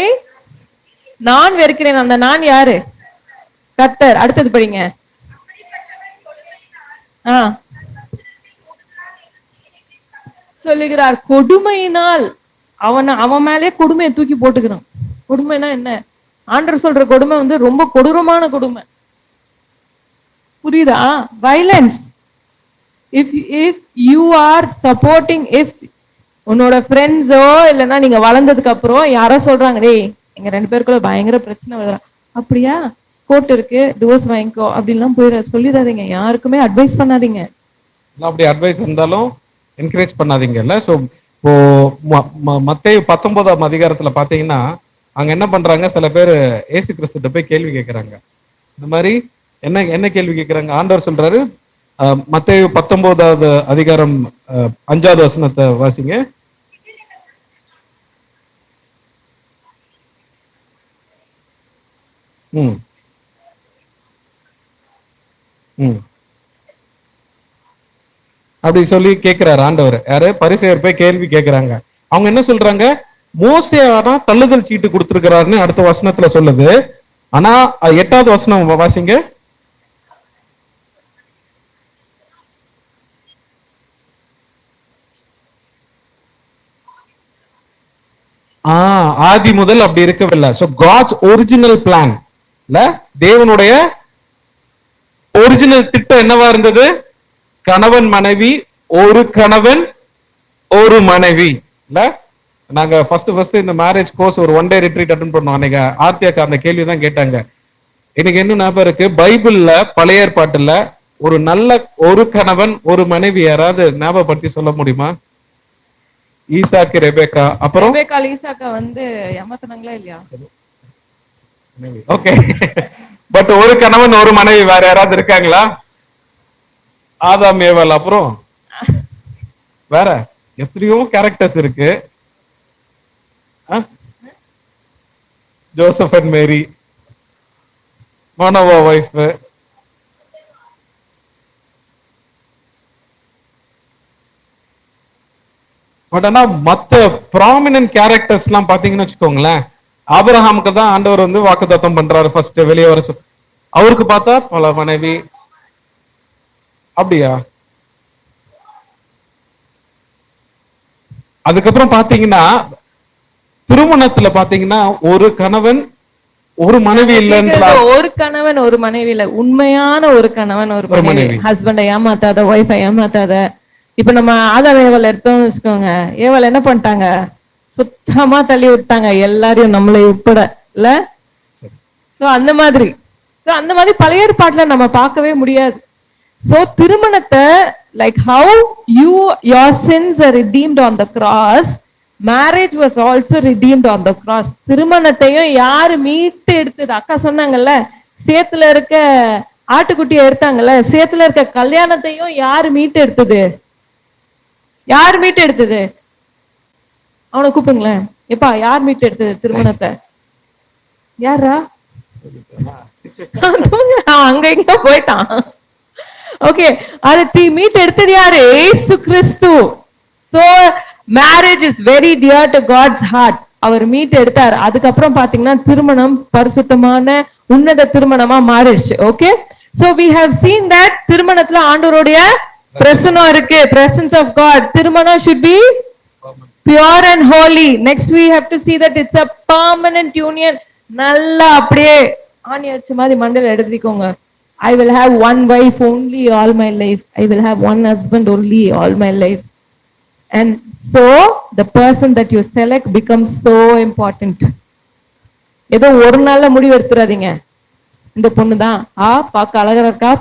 நான் வெறுக்கிறேன். அந்த நான் யாரு, கர்த்தர். அடுத்தது படிங்க. சொல்லுகிறார், கொடுமையினால் அவன் மேலே கொடுமையை தூக்கி போட்டுக்கிறான். கொடுமைனா என்ன, ஆண்டவர் சொல்ற கொடுமை ரொம்ப கொடூரமான கொடுமை. புரியுதா? Violence. if you are supporting, if உன்னோட ஃப்ரெண்ட்ஸோ இல்லைன்னா நீங்க வளர்ந்ததுக்கு அப்புறம் யாரோ சொல்றாங்க, டேய் எங்க 2 பேருக்குள்ள பயங்கர பிரச்சனை வருதா, அப்படியா கோர்ட் இருக்கு டிவோர்ஸ் வாங்கிக்கோ அப்படின்லாம் சொல்லிடாதீங்க. யாருக்குமே அட்வைஸ் பண்ணாதீங்க.
அப்படி அட்வைஸ் இருந்தாலும் என்கரேஜ் பண்ணாதீங்கல்ல. ஸோ இப்போ மத்தேயு 19ஆம் அதிகாரத்துல பாத்தீங்கன்னா அங்க என்ன பண்றாங்க, சில பேர் ஏசு கிறிஸ்துட்ட போய் கேள்வி கேட்கறாங்க. இந்த மாதிரி என்ன கேள்வி கேட்கறாங்க, ஆண்டவர் சொல்றாரு, மத்தேயு 19ஆவது அதிகாரம் 5வது வசனத்தை வாசிங்க. அப்படி சொல்லி கேட்கிறாரு ஆண்டவர். யாரு, பரிசேயர் போய் கேள்வி கேட்கிறாங்க. அவங்க என்ன சொல்றாங்க, மோசே ஆனா தள்ளுதல் சீட்டு கொடுத்திருக்கிறாருன்னு அடுத்த வசனத்துல சொல்லுது. ஆனா 8வது வசனம் வாசிங்க. ஆதி முதல் அப்படி இருக்கவில்லை. So God's original plan, இல்ல தேவனுடைய ஒரிஜினல் திட்டம் என்னவா இருந்தது? கணவன் மனைவி, ஒரு கணவன் ஒரு மனைவி. இல்ல நாங்க ஃபர்ஸ்ட் இந்த மேரேஜ் கோர்ஸ் ஒரு 1 டே ரிட்ரீட் அட்டெண்ட் பண்ணோம். அன்னைக்கு ஆர்த்தியாக்கா அந்த கேள்வி தான் கேட்டாங்க. எனக்கு என்ன ஞாபகம் இருக்கு, பைபிள்ல பழைய ஏற்பாட்டுல ஒரு நல்ல ஒரு கணவன் ஒரு மனைவி யாராவது ஞாபகப்படுத்தி சொல்ல முடியுமா? ஈசாக்கு, ரெபேக்கா, அப்புறம்
ரெபேக்கால் ஈசாக்கா வந்து ஏமாத்துனாங்களா இல்லையா?
ஓகே. பட் ஒரு கணவன் ஒரு மனைவி வேற யாராவது இருக்காங்களா? ஆதாம் ஏவாள், அப்புறம் வேற எத்தனையோ கேரக்டர்ஸ் இருக்கு. Joseph and Mary, Manoah wife. But ஆனா மத்த ப்ராமினன்ட் கேரக்டர்ஸ் எல்லாம் பாத்தீங்கன்னு வச்சுக்கோங்களேன், ஆபிரகாமுக்கு தான் ஆண்டவர் வந்து வாக்குத்தத்தம் பண்றாரு ஃபர்ஸ்ட் வெளியே வர அவருக்கு பார்த்தா பல மனைவி. அப்படியா? அதுக்கப்புறம் பாத்தீங்கன்னா திருமணத்துல பாத்தீங்கன்னா ஒரு கணவன் ஒரு மனைவி இல்லைன்ற
ஒரு கணவன் ஒரு மனைவி இல்ல, உண்மையான ஒரு கணவன் ஒரு மனைவி. ஹஸ்பண்டை ஏமாத்தாத, ஒய்ஃபை ஏமாத்தாத. இப்ப நம்ம ஆதாம் ஏவாள் எடுத்தோம்னு வச்சுக்கோங்க, ஏவாள் என்ன பண்ணிட்டாங்க? சுத்தமா தள்ளி விட்டாங்க எல்லாரையும், நம்மளை உட்பட. இல்ல சோ அந்த மாதிரி பழைய ஏற்பாட்டுல நம்ம பார்க்கவே முடியாது. சோ திருமணத்தை like how your sins are redeemed on the cross, marriage was also redeemed on the cross. திருமணத்தையும் யாரு மீட்டு எடுத்தது? அக்கா சொன்னாங்கல்ல, சேத்துல இருக்க ஆட்டுக்குட்டியை எடுத்தாங்கல்ல, சேத்துல இருக்க கல்யாணத்தையும் யாரு மீட்டு எடுத்தது? யார் மீட்டு எடுத்தது? அவனை கூப்பிடுங்களேன். எப்பா யார் மீட்டு எடுத்தது திருமணத்தை? யாரா? அங்க இங்க போயிட்டான். ஓகே, அது மீட் எடுத்தது யாரு? இயேசு கிறிஸ்து. So marriage is very dear to God's heart. அவர் மீட் எடுத்தார். அதுக்கப்புறம் பாத்தீங்கன்னா திருமணம் பரிசுத்தமான உன்னத திருமணமா மாறிடுச்சு. Okay, so we have seen that திருமணத்துல ஆண்டவருடைய பிரசன்னம் இருக்கு, presence of God. திருமணம் should be pure and holy. Next we have to see that it's a permanent union. நல்லா அப்படியே ஆணி அடிச்ச மாதிரி மண்டல எழுதிக்கோங்க. I will have one wife only all my life. I will have one husband only all my life. And so the person that you select becomes so important. ஏதோ ஒரு நாள்ல முடிவு எடுத்துறாதீங்க, இந்த பொண்ணு தான் பார்க்க அழகா இருக்கா,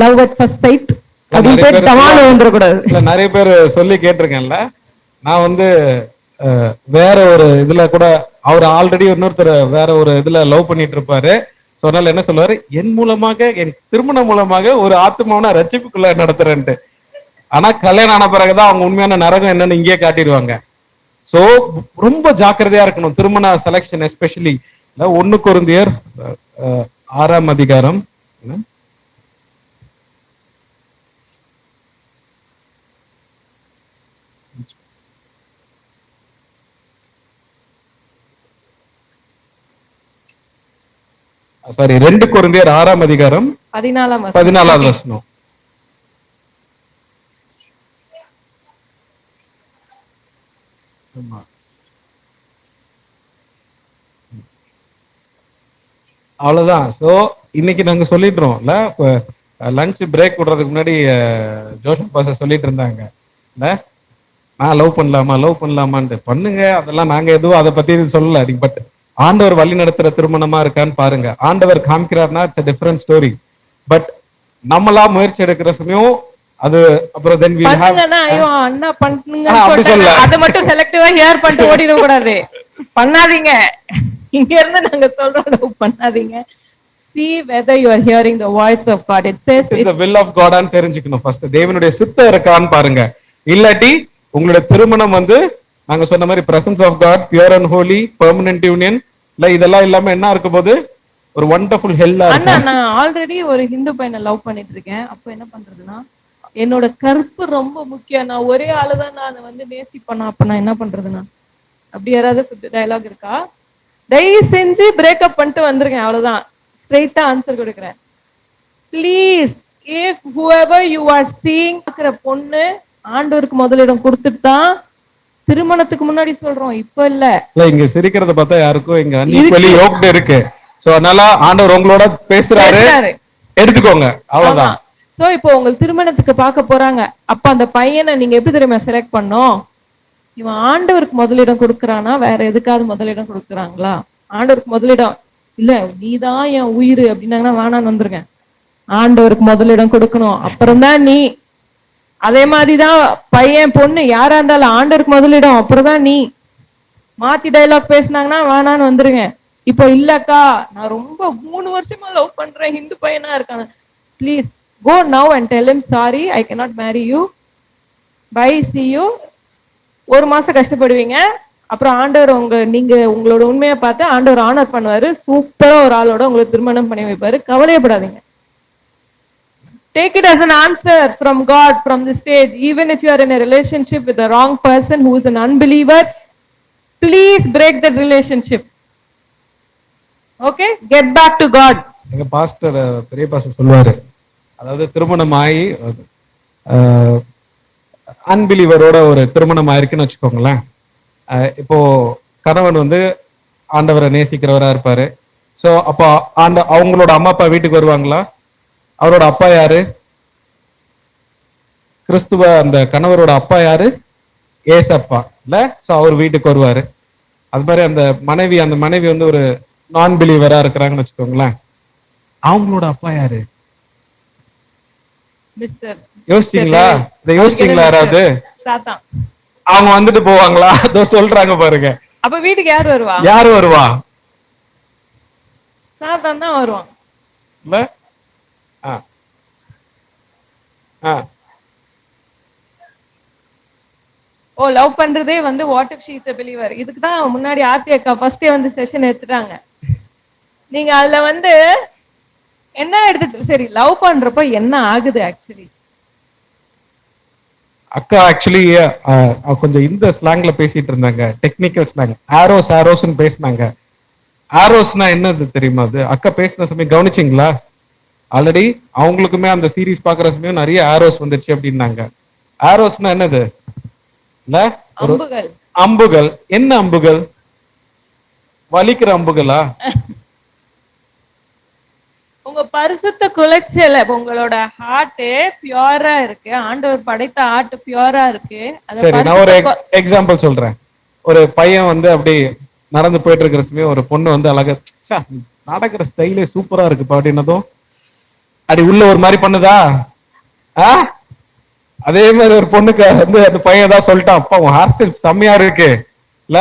லவ் அட் ஃபர்ஸ்ட் சைட் அப்படின்னு
நிறைய பேர் சொல்லி கேட்டிருக்கேன்ல. நான் வந்து வேற ஒரு இதுல கூட அவர் ஆல்ரெடி இன்னொருத்தர் வேற ஒரு இதுல லவ் பண்ணிட்டு இருப்பாரு. சொன்னால என்ன சொல்லுவாரு, என் மூலமாக என் திருமணம் மூலமாக ஒரு ஆத்மாவனா ரட்சிப்புக்குள்ள நடத்துறேன்ட்டு. ஆனா கல்யாணம் ஆன பிறகுதான் அவங்க உண்மையான நரகம் என்னன்னு இங்கே காட்டிடுவாங்க. சோ ரொம்ப ஜாக்கிரதையா இருக்கணும் திருமண செலக்ஷன், எஸ்பெஷலி 1 கொரிந்தியர் 6ஆம் அதிகாரம். சாரி, 2 கொரிந்தியர் 6ஆம் அதிகாரம் 14வது வசனம். அவ்வளவுதான். சோ இன்னைக்கு நாங்க சொல்லிடுறோம்ல, லஞ்ச் பிரேக் விடுறதுக்கு முன்னாடி ஜோசப் பாஸ்டர் சொல்லிட்டு இருந்தாங்க, நான் லவ் பண்ணலாமான்னு. பண்ணுங்க, அதெல்லாம் நாங்க எதுவும் அதை பத்தி சொல்லல. பட் ஆண்டவர் வழி நடத்துற திருமணமா இருக்கான்னு பாருங்க. ஆண்டவர் காமிக்கிறார்னா இட்ஸ் டிஃபரண்ட் ஸ்டோரி. பட் நம்மளா முயற்சி எடுக்கிற சமயம் அது அப்புறம் தென் வி ஹேவ்
ஐயோ அண்ணா பண்ணுங்க அத மட்டும் செலக்டிவா ஹியர் பண்ணிட்டு ஓடிட கூடாது. பண்ணாதீங்க, இங்க இருந்து நாங்க சொல்றோம் பண்ணாதீங்க. See whether you are hearing the voice of God. It says
it is the will of God ன்னு தெரிஞ்சுக்கணும். ஃபர்ஸ்ட் தேவனுடைய சித்தம் இருக்கான்னு பாருங்க. இல்லாட்டி உங்களுடைய திருமணம் வந்து நாங்க சொன்ன மாதிரி presence of God, pure and holy, permanent union இல்ல இதெல்லாம் இல்லாம என்ன இருக்க போது? ஒரு வண்டர்ஃபுல் ஹெல்லா இருக்கும்.
அண்ணா நான் ஆல்ரெடி ஒரு ஹிந்து பையனை லவ் பண்ணிட்டு இருக்கேன். அப்ப என்ன பண்றதுன்னா, என்னோட கற்பு ரொம்ப முக்கியம், நான் ஒரே ஆளுதான் நான் வந்து நேசிப்பேனா, அப்ப நான் என்ன பண்றதுன்னா, அப்படி யாராவது டயலாக் இருக்கா? தயவு செஞ்சு பிரேக்கப் பண்ணிட்டு வந்திருக்கேன், அவ்வளவுதான். ஸ்ட்ரெயிட்டா ஆன்சர் கொடுக்குறேன். Please, if whoever you are seeing பொண்ணு ஆண்டவருக்கு முதலிடம் கொடுத்துட்டு தான் திருமணத்துக்கு முன்னாடி சொல்றோம், இப்ப இல்ல.
இங்க சிரிக்கிறத பார்த்தா யாருக்கும் இங்க அன்இக்வலி யோக்ட் இருக்கு. சோ அதனால ஆண்டவர் உங்களோட பேசுறாரு,
பேசுறாரு.
எடுத்துக்கோங்க, அவ்வளவுதான்.
சோ இப்போ உங்க திருமணத்துக்கு பார்க்க போறாங்க. அப்ப அந்த பையனை நீங்க எப்படி தெரியுமா செலக்ட் பண்ணோம்? இவன் ஆண்டவருக்கு முதலிடம் கொடுக்கறானா வேற எதுக்காவது முதலிடம் கொடுக்கறாங்களா? ஆண்டவருக்கு முதலிடம் இல்ல, நீதான் என் உயிர் அப்படின்னாங்கன்னா வேணான்னு வந்துருங்க. ஆண்டவருக்கு முதலிடம் கொடுக்கணும், அப்புறம்தான் நீ. அதே மாதிரிதான் பையன் பொண்ணு யாரா இருந்தாலும் ஆண்டவருக்கு முதலிடம், அப்புறம் தான் நீ. மாத்தி டைலாக் பேசினாங்கன்னா வேணான்னு வந்துருங்க. இப்போ இல்லக்கா நான் ரொம்ப 3 வருஷமா லவ் பண்றேன், ஹிந்து பையனா இருக்கான, please go now and tell him sorry I cannot marry you, bye, see you. ஒரு மாசம் கஷ்டப்படுவீங்க, அப்புறம் ஆண்டவர் நீங்க உங்களோட உண்மையை பார்த்து ஆண்டவர் ஆனர் பண்ணுவாரு, சூப்பரா ஒரு ஆளோட உங்களுக்கு திருமணம் பண்ணி வைப்பாரு, கவலையப்படாதீங்க. Take it as an answer from God from the stage. Even if you are in a relationship with the wrong person who is an unbeliever, please break that relationship. Okay, get back to God.
எங்க pastor, பெரிய pastor சொல்லுவாரு, அதாவது திருமணம் ஆகி அன்பிலீவரோட ஒரு திருமணம் ஆயிருக்குன்னு வச்சுக்கோங்களேன். இப்போ கணவன் வந்து ஆண்டவரை நேசிக்கிறவரா இருப்பாரு. சோ அப்போ அவங்களோட அம்மா அப்பா வீட்டுக்கு வருவாங்களா? அவரோட அப்பா யாரு? கிறிஸ்துவ அந்த கணவரோட அப்பா யாரு? ஏசப்பா இல்ல. சோ அவர் வீட்டுக்கு வருவாரு. அது மாதிரி அந்த மனைவி வந்து ஒரு நான் பிலீவரா இருக்கிறாங்கன்னு வச்சுக்கோங்களேன். அவங்களோட அப்பா யாரு? யோசிச்சீங்களா? இதை யோசிச்சீங்களா யாராவது? அவங்க வந்துட்டு போவாங்களா? அதோ சொல்றாங்க பாருங்க.
அப்ப வீட்டுக்கு யாரு வருவா?
யாரு வருவா?
சாத்தான் தான் வருவான்.
இல்ல?
ஓ, லவ் பண்றதே வந்து what if she is a believer. இதுக்கு தான் முன்னாடி ஆர்த்தி அக்கா ஃபர்ஸ்டே வந்து செஷன் எடுத்துட்டாங்க. நீங்க அதுல வந்து என்ன எடுத்து சரி லவ் பண்றப்ப என்ன ஆகுது ஆக்சுவலி?
அக்கா ஆக்சுவலி கொஞ்சம் இந்த ஸ்லாங்ல பேசிட்டு இருந்தாங்க, டெக்னிக்கல் ஸ்லாங். ஆரோஸ்னு பேசினாங்க. ஆரோஸ்னா என்னது தெரியுமா? அது அக்கா பேசின சமயம் கவனிச்சிங்களா? ஆல்ரெடி அவங்களுக்குமே அந்த சீரீஸ் பாக்குற சமயம் நிறைய ஆரோஸ் வந்துச்சு அப்படின்னாங்க. ஆரோஸ்னா என்னது? இல்ல, அம்புகள். என்ன அம்புகள்? வலிக்கிற அம்புகளா?
உங்க பரிசுத்த குலைச்சல, உங்களோட ஹார்ட் பியூரா இருக்கு, ஆண்டவர் படைத்த ஹார்ட் பியூரா இருக்கு.
சரி, நான் ஒரு எக்ஸாம்பிள் சொல்றேன். ஒரு பையன் வந்து அப்படி நடந்து போயிட்டு இருக்கிற சமயம் ஒரு பொண்ணு வந்து அழகா, நடக்கிற ஸ்டைலே சூப்பரா இருக்கு அப்படின்னதும் அப்படி உள்ள ஒரு மாதிரி பண்ணுதா? அதே மாதிரி ஒரு பொண்ணுக்கு வந்து அந்த பையன் தான் சொல்லிட்டான், அப்பா உன் ஹேர் ஸ்டைல் செம்மையா இருக்கு இல்ல.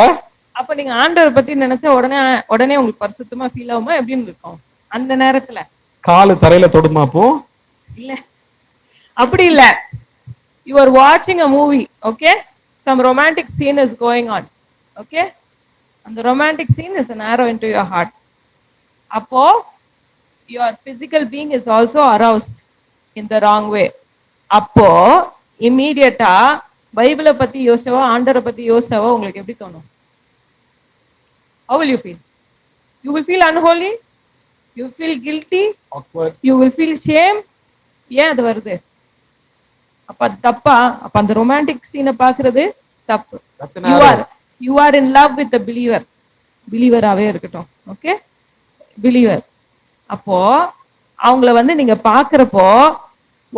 அப்ப நீங்க ஆண்டவர் பத்தி நினைச்சா உடனே உங்களுக்கு பரிசுத்தமா ஃபீல் ஆகுமா? எப்படின்னு இருக்கும் அந்த நேரத்துல?
காலு தரையில தொடுமா? அப்போ
இல்ல, அப்படி இல்ல. You are watching a movie, okay? Some romantic scene is going on, okay? And the romantic scene is an arrow into your heart. அப்போ your physical being is also aroused in the wrong way. அப்போ இம்மீடியட்டா பைபிளை பத்தி யோசிச்சவோ ஆண்டரை பத்தி யோசிச்சவோ உங்களுக்கு எப்படி தோணும்? How will you feel? You will feel unholy, you will feel guilty,
awkward,
you will feel shame. ஏன் அது வருது? அப்ப தப்பா? அப்ப அந்த ரொமான்டிக் சீனை பாக்குறது தப்பு. You are in love with the believer. பிலீவராவே இருக்கட்டும், ஓகே, பிலீவர். அப்போ அவங்கள வந்து நீங்க பாக்குறப்போ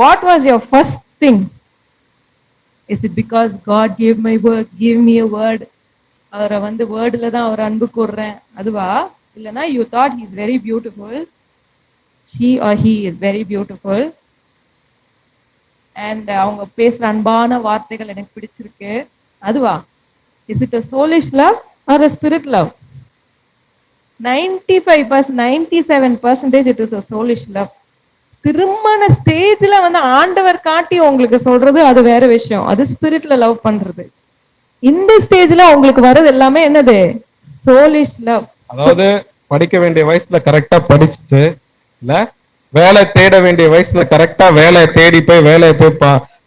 what was your first thing? Is it because God gave me a word? அவரை வந்து வேர்டுல தான் அவர் அன்பு கூறுறேன் அதுவா? இல்லைன்னா you thought he is very beautiful, she or he is very beautiful, and அவங்க பேசுற அன்பான வார்த்தைகள் எனக்கு பிடிச்சிருக்கு அதுவா? Is it a soulish love or a spirit love? 95%, 97% it is a soulish love. திருமண ஸ்டேஜ்ல வந்து ஆண்டவர் காட்டி உங்களுக்கு சொல்றது அது வேற விஷயம், அது ஸ்பிரிட்ல லவ் பண்றது. இந்த ஸ்டேஜ்ல உங்களுக்கு வர்றது எல்லாமே என்னது? Soulish love.
அதாவது படிக்க வேண்டிய வயசுல கரெக்டா படிச்சுட்டு, இல்ல வேலை தேட வேண்டிய வயசுல கரெக்டா வேலையை தேடி போய் வேலையை போய்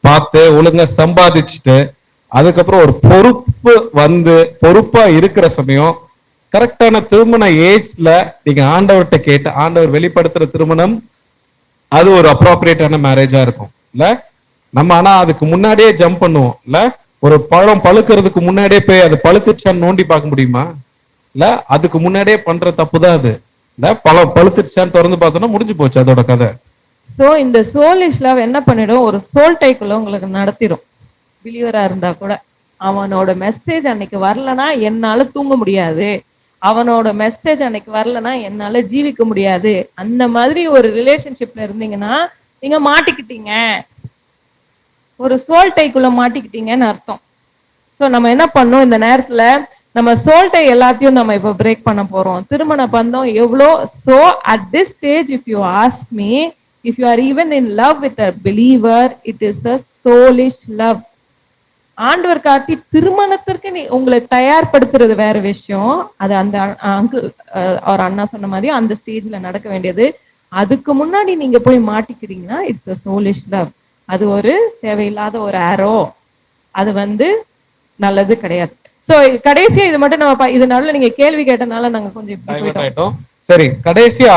பார்த்து ஒழுங்கா சம்பாதிச்சுட்டு, அதுக்கப்புறம் ஒரு பொறுப்பு வந்து பொறுப்பா இருக்கிற சமயம் கரெக்டான திருமண ஏஜ்ல நீங்க ஆண்டவர்கிட்ட கேட்டு ஆண்டவர் வெளிப்படுத்துற திருமணம் அது ஒரு அப்ரோப்ரியேட்டான மேரேஜா இருக்கும் இல்ல. நம்ம ஆனா அதுக்கு முன்னாடியே ஜம்ப் பண்ணுவோம் இல்ல. ஒரு பழம் பழுக்கிறதுக்கு முன்னாடியே போய் அது பழுத்துச்சான்னு நோண்டி பார்க்க முடியுமா? இல்ல, அதுக்கு முன்னாடியே பண்ற தப்பு தான் அது இந்த பழம் பழுத்துருச்சான்னு திறந்து பார்த்தோம்னா முடிஞ்சு போச்சு அதோட கதை.
சோ இந்த சோலிஷ் லவ் என்ன பண்ணிடும், ஒரு சோல் டைக்குள்ள உங்களுக்கு நடத்திடும். பிலீவரா இருந்தா கூட அவனோட மெசேஜ் அன்னைக்கு வரலனா என்னால தூங்க முடியாது, அவனோட மெசேஜ் அன்னைக்கு வரலனா என்னால ஜீவிக்க முடியாது. அந்த மாதிரி ஒரு ரிலேஷன்ஷிப்ல இருந்தீங்கன்னா நீங்க மாட்டிக்கிட்டீங்க, ஒரு சோல் டைக்குள்ள மாட்டிக்கிட்டீங்கன்னு அர்த்தம். சோ நம்ம என்ன பண்ணோம் இந்த நேரத்துல, நம்ம சோல் டை எல்லாத்தையும் நம்ம இப்ப பிரேக் பண்ண போறோம். திருமண பந்தம் எவ்வளோ. So at this stage if you ask me, if you are even in love with a believer, it is a soulish love. ஆண்டவர் காட்டி திருமணத்திற்கு நீ உங்களை தயார்படுத்துறது வேற விஷயம். அது அந்த அங்கிள் அவர் அண்ணா சொன்ன மாதிரி அந்த ஸ்டேஜ்ல நடக்க வேண்டியது. அதுக்கு முன்னாடி நீங்க போய் மாட்டிக்கிறீங்கன்னா இட்ஸ் அ சோலிஷ் லவ். அது ஒரு தேவையில்லாத ஒரு ஆரோ, அது நல்லது கிடையாது. சோ கடைசியா இது மட்டும் நம்ம இதனால நீங்க கேள்வி கேட்டனால நாங்க கொஞ்சம் இப்படி போயிட்டோம்.
சரி, கடைசியா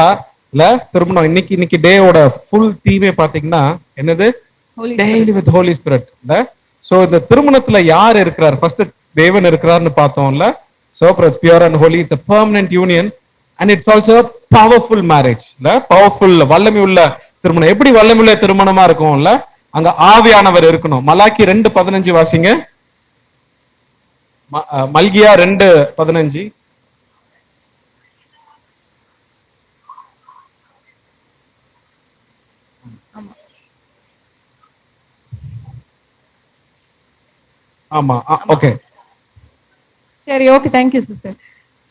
இல்ல திருமணம் இன்னைக்கு டேயோட ஃபுல் தீமே பாத்தீங்கன்னா என்னது, daily with holy spirit. So இந்த திருமணத்துல யார் இருக்கிறார், ஃபர்ஸ்ட் தேவன் இருக்கிறார்னு பார்த்தோம்ல. So pure and holy, it's a permanent union and it's also a powerful marriage. இல்ல பவர்ஃபுல் வல்லமை உள்ள திருமணம். எப்படி வல்லமை உள்ள திருமணமா இருக்கும்ல, அங்க ஆவியானவர் இருக்கணும். மலாக்கி 2:15 வாசிங்க. மல்கியா 2:15. ஆமா, ஓகே.
சரி, okay, thank you sister.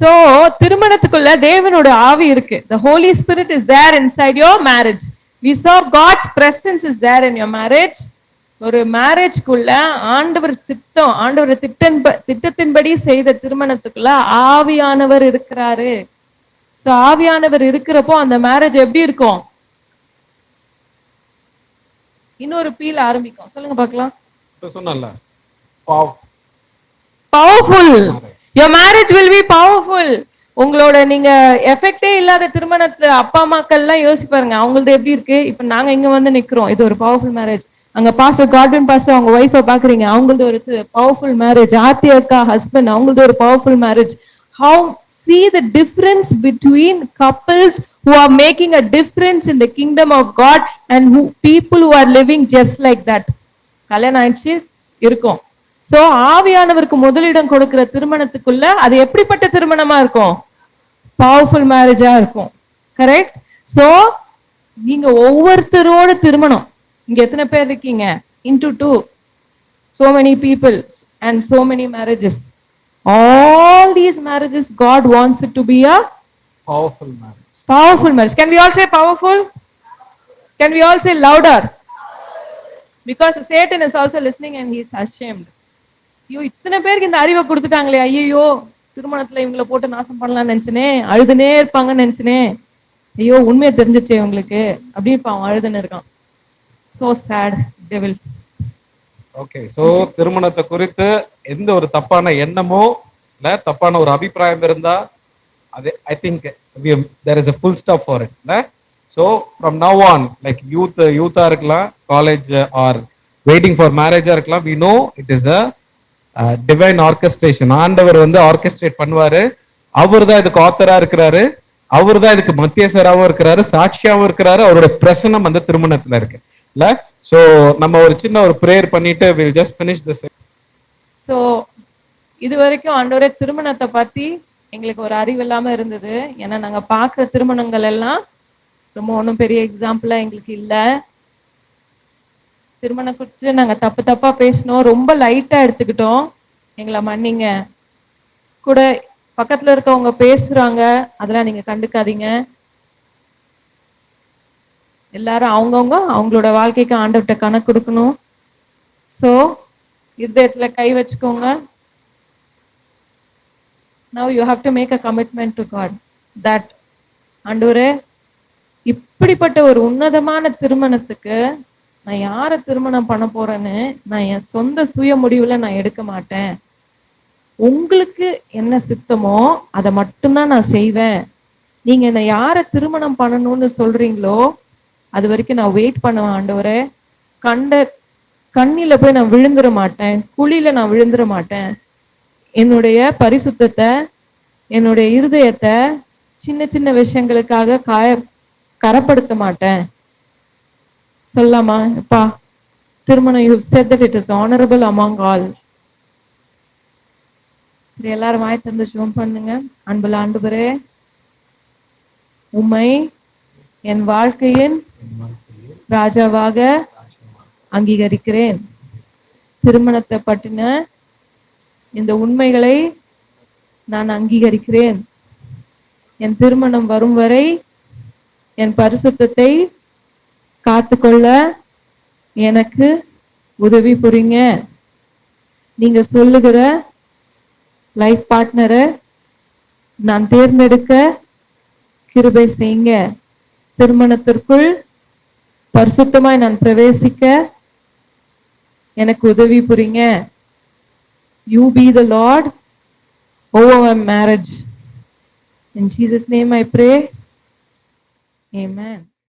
So திருமணத்துக்குள்ள தேவனோட ஆவி இருக்கு. The Holy Spirit is there inside your marriage. We saw God's presence is there in your marriage. ஒரு மேரேஜ்க்குள்ள ஆண்டவர் சித்தம், ஆண்டவர் திட்டத்தின்படி செய்த திருமணத்துக்குள்ள ஆவியானவர் இருக்கிறாரு. சோ ஆவியானவர் இருக்கிறப்போ அந்த மேரேஜ் எப்படி இருக்கும், இன்னொரு பீல் ஆரம்பிக்கும். சொல்லுங்க பார்க்கலாம்.
சொன்னல
powerful. your marriage will be powerful. உங்களோட நீங்க எஃபெக்டே இல்லாத திருமணத்துல அப்பா அம்மாக்கள் எல்லாம் யோசிப்பாருங்க, அவங்களது எப்படி இருக்கு. இப்ப நாங்க இங்க நிக்கிறோம், இது ஒரு பவர்ஃபுல் மேரேஜ். அங்க பாஸ்டர் கார்டன் பாஸ்டர் அவங்க ஒய்ஃபை பாக்குறீங்க, அவங்களது ஒரு பவர்ஃபுல் மேரேஜ். ஆர்த்தி அக்கா ஹஸ்பண்ட், அவங்களது ஒரு powerful marriage. how see the difference between couples who are making a difference in the kingdom of God and who people who are living just like that. கல்யாணம் ஆயிடுச்சு இருக்கும். So ஆவியானவருக்கு முதலிடம் கொடுக்கிற திருமணத்துக்குள்ள அது எப்படிப்பட்ட திருமணமா இருக்கும், பவர்ஃபுல் மேரேஜா இருக்கும். கரெக்ட். சோ நீங்க ஒவ்வொருத்தரோட திருமணம், இங்க எத்தனை பேர் இருக்கீங்க, into 2, so many people and so many marriages. All these marriages God wants it to be a
powerful marriage.
Powerful marriage. Can we all say powerful? Can we all say louder? Because Satan is also listening and he is ashamed. ஐயோ இத்தனை பேருக்கு இந்த அறிவை கொடுத்துட்டாங்களே, ஐயோ திருமணத்துல இவங்களை போட்டு நாசம் பண்ணலாம்னு நினைச்சனே, அழுதுனே இருப்பாங்கன்னு நினைச்சனே, ஐயோ உண்மையை தெரிஞ்சிச்சு இவங்களுக்கு அப்படி அவன் அழுதுன்னு இருக்கான். so sad devil.
Okay. So திருமணத்தை குறித்து எந்த ஒரு தப்பான எண்ணமோ இல்ல தப்பான ஒரு அபிப்பிராயம் இருந்தா அது I think there is a full stop for it. So from now on, like youth-ஆ இருக்கலாம், காலேஜ் ஆர் வெயிட்டிங் ஃபார் மேரேஜா இருக்கலாம், we know it is a divine orchestration. ஆண்டவர் ஆர்கெஸ்ட்ரேட் பண்ணுவாரு. அவர் தான் இதுக்கு ஆத்தரா இருக்கிறாரு, அவர் தான் இதுக்கு மத்தியஸ்தராகவும் இருக்கிறாரு, சாட்சியாகவும் இருக்கிறாரு. அவரோட பிரசனம் திருமணத்துல இருக்கு இல்ல. சோ நம்ம ஒரு சின்ன ஒரு பிரேயர் பண்ணிட்டு we'll just finish this.
So இது வரைக்கும் ஆண்டவரே திருமணத்தை பத்தி எங்களுக்கு ஒரு அறிவு இல்லாம இருந்தது. ஏன்னா நாங்க பாக்குற திருமணங்கள் எல்லாம் ரொம்ப ஒன்றும் பெரிய எக்ஸாம்பிளா எங்களுக்கு இல்ல. திருமணம் குறித்து நாங்க தப்பா பேசணும், ரொம்ப லைட்டா எடுத்துக்கிட்டோம், எங்களை மன்னிங்க. கூட பக்கத்துல இருக்கவங்க பேசுறாங்க, அதெல்லாம் நீங்க கண்டுக்காதீங்க. எல்லாரும் அவங்கவுங்க அவங்களோட வாழ்க்கைக்கு ஆண்டவர்கிட்ட கணக்கு கொடுக்கணும். சோ இதயத்துல கை வச்சுக்கோங்க. now you have to make a commitment to God that ஆண்டவரே இப்படிப்பட்ட ஒரு உன்னதமான திருமணத்துக்கு நான் யாரை திருமணம் பண்ண போறேன்னு நான் என் சொந்த சுய முடிவுல நான் எடுக்க மாட்டேன். உங்களுக்கு என்ன சித்தமோ அதை மட்டும்தான் நான் செய்வேன். நீங்க என்ன யாரை திருமணம் பண்ணணும்னு சொல்றீங்களோ அது வரைக்கும் நான் வெயிட் பண்ணுவேன். ஆண்டவரே கண்ணில போய் நான் விழுந்துட மாட்டேன், குழியில நான் விழுந்துட மாட்டேன். என்னுடைய பரிசுத்தத்தை, என்னுடைய இருதயத்தை சின்ன சின்ன விஷயங்களுக்காக கரப்படுத்த மாட்டேன். சொல்லாமா? அப்பா திருமணம், you have said that it is honorable among all. சரி, எல்லாரும் வாய் திறந்து ஜெபம் பண்ணுங்க. அன்புள்ள ஆண்டவரே, உம்மை என் வாழ்க்கையின் ராஜாவாக அங்கீகரிக்கிறேன். திருமணத்தை பற்றின இந்த உண்மைகளை நான் அங்கீகரிக்கிறேன். என் திருமணம் வரும் வரை என் பரிசுத்தத்தை காத்துக்கொள்ள எனக்கு உதவி புரிங்க. நீங்க சொல்லுகிற லைஃப் பார்ட்னரை நான் தேர்ந்தெடுக்க கிருபை செய்யுங்க. திருமணத்திற்குள் பரிசுத்தமாய் நான் பிரவேசிக்க எனக்கு உதவி புரிங்க. You be the Lord over my marriage. In Jesus' name I pray. Amen.